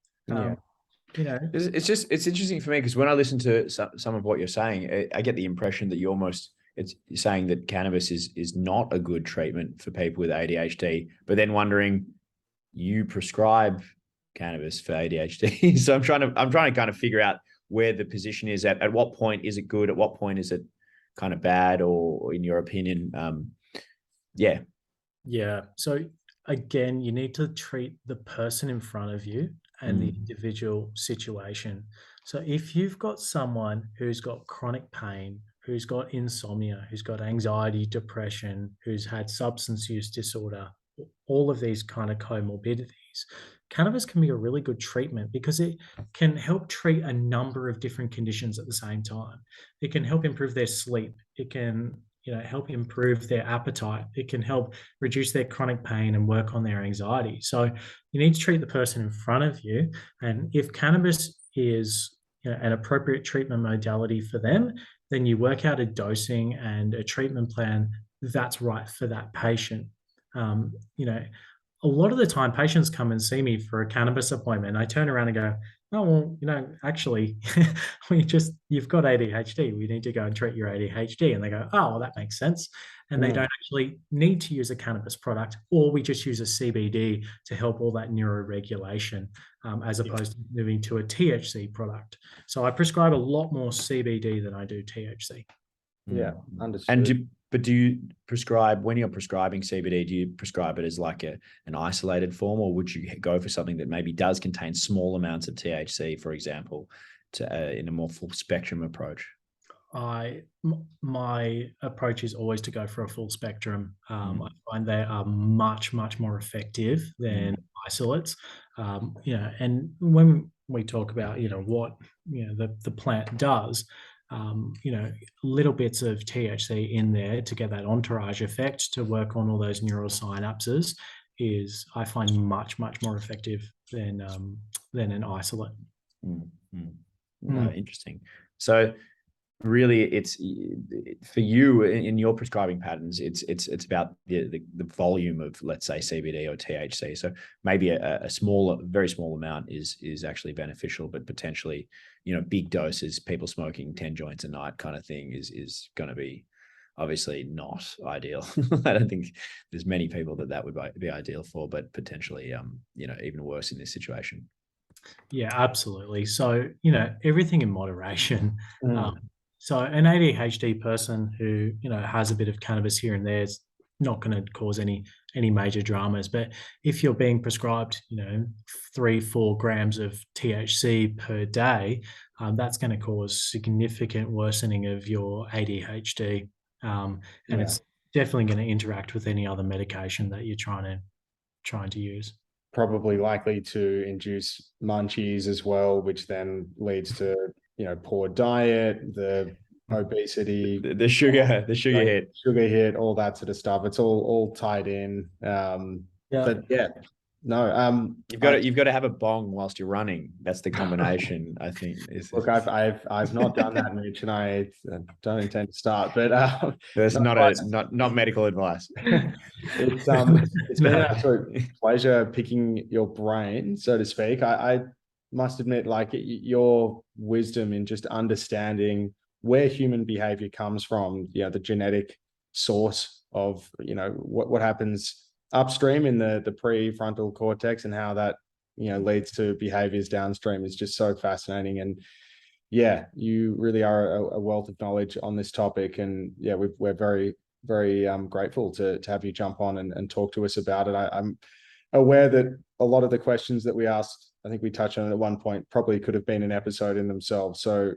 It's interesting for me because when I listen to some of what you're saying, I get the impression that you're saying that cannabis is not a good treatment for people with ADHD, but then wondering you prescribe cannabis for ADHD. So I'm trying to kind of figure out where the position is at what point is it good? At what point is it kind of bad, or in your opinion? Yeah. So again, you need to treat the person in front of you and the individual situation. So if you've got someone who's got chronic pain, who's got insomnia, who's got anxiety, depression, who's had substance use disorder, all of these kind of comorbidities, cannabis can be a really good treatment because it can help treat a number of different conditions at the same time. It can help improve their sleep. It can help improve their appetite. It can help reduce their chronic pain and work on their anxiety. So you need to treat the person in front of you. And if cannabis is an appropriate treatment modality for them, then you work out a dosing and a treatment plan that's right for that patient. A lot of the time patients come and see me for a cannabis appointment and I turn around and go, oh, well, actually, you've got ADHD. We need to go and treat your ADHD. And they go, oh, well, that makes sense. And they don't actually need to use a cannabis product, or we just use a CBD to help all that neuroregulation, as opposed to moving to a THC product. So I prescribe a lot more CBD than I do THC. Yeah, understood. But do you prescribe, when you're prescribing CBD, do you prescribe it as like an isolated form, or would you go for something that maybe does contain small amounts of THC, for example, in a more full spectrum approach? My approach is always to go for a full spectrum. I find they are much, much more effective than isolates. And when we talk about, what, the plant does, little bits of THC in there to get that entourage effect to work on all those neural synapses is, I find, much, much more effective than an isolate. Interesting. So really, it's for you in your prescribing patterns, it's about the volume of, let's say, CBD or THC. So maybe a very small amount is actually beneficial, but potentially, big doses, people smoking 10 joints a night kind of thing is going to be obviously not ideal. I don't think there's many people that would be ideal for, but potentially, even worse in this situation. Yeah, absolutely. So, everything in moderation. So an ADHD person who, has a bit of cannabis here and there is not going to cause any major dramas. But if you're being prescribed, 3-4 grams of THC per day, that's going to cause significant worsening of your ADHD. It's definitely going to interact with any other medication that you're trying to use. Probably likely to induce munchies as well, which then leads to poor diet, the obesity, the sugar hit, all that sort of stuff. It's all tied in. But you've got to have a bong whilst you're running. That's the combination, I think. Look, I've not done that, Mitch, and I don't intend to start. But that's not medical advice. It's been an absolute pleasure picking your brain, so to speak. I must admit, like, your wisdom in just understanding where human behavior comes from, the genetic source of, what happens upstream in the prefrontal cortex and how that leads to behaviors downstream is just so fascinating. And yeah, you really are a wealth of knowledge on this topic. And yeah, we're very, very grateful to have you jump on and talk to us about it. I'm aware that a lot of the questions that we asked, I think we touched on it at one point, probably could have been an episode in themselves. So,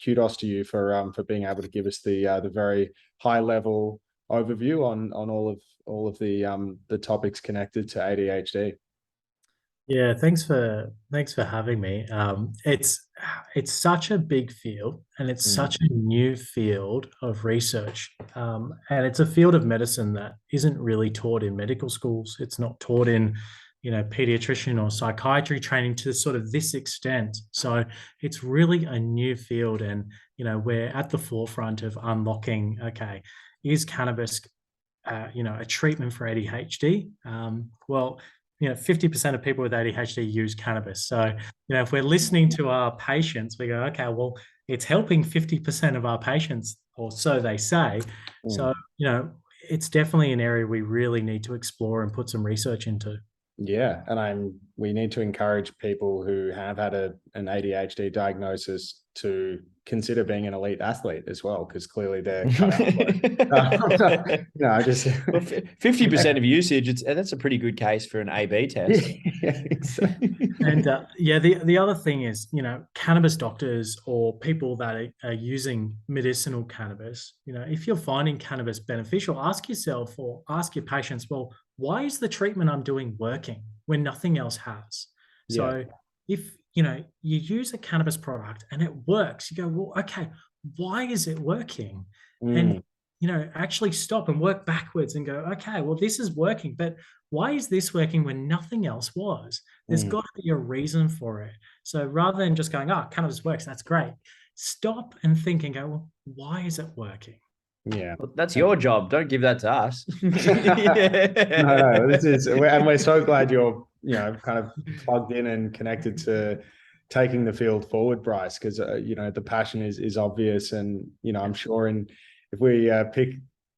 kudos to you for being able to give us the very high level overview on all of the topics connected to ADHD. Yeah, thanks for having me. It's such a big field, and it's such a new field of research, and it's a field of medicine that isn't really taught in medical schools. It's not taught in, pediatrician or psychiatry training to sort of this extent. So it's really a new field, and we're at the forefront of unlocking. Okay, is cannabis, a treatment for ADHD? Well, 50% of people with ADHD use cannabis. So, if we're listening to our patients, we go, okay, well, it's helping 50% of our patients, or so they say. So, it's definitely an area we really need to explore and put some research into. Yeah, and we need to encourage people who have had an ADHD diagnosis to consider being an elite athlete as well, because clearly they're cut out. Just 50% of usage. That's a pretty good case for an A/B test. Yeah, exactly. And the other thing is, cannabis doctors or people that are using medicinal cannabis, if you're finding cannabis beneficial, ask yourself or ask your patients, well, why is the treatment I'm doing working when nothing else has? So if you use a cannabis product and it works, you go, well, okay, why is it working? And actually stop and work backwards and go, okay, well, this is working, but why is this working when nothing else was? There's got to be a reason for it. So rather than just going, oh, cannabis works, that's great, stop and think and go, well, why is it working? Yeah, well, that's your job. Don't give that to us. No, and we're so glad you're kind of plugged in and connected to taking the field forward, Bryce, because the passion is obvious. And I'm sure if we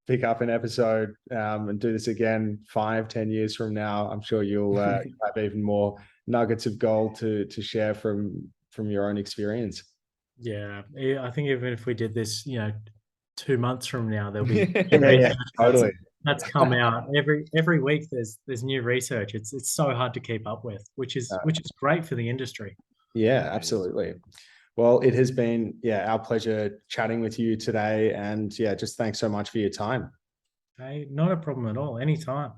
pick up an episode and do this again 5-10 years from now, I'm sure you'll have even more nuggets of gold to share from your own experience. Yeah, I think even if we did this 2 months from now, there'll be totally. That's come out every week. There's new research. It's so hard to keep up with, which is great for the industry. Yeah, absolutely. Well, it has been our pleasure chatting with you today, and just thanks so much for your time. Hey, not a problem at all. Anytime.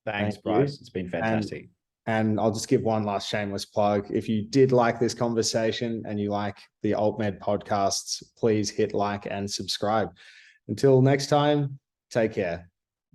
Thanks, Bryce. It's been fantastic. And I'll just give one last shameless plug. If you did like this conversation and you like the Altmed podcasts, please hit like and subscribe. Until next time, take care.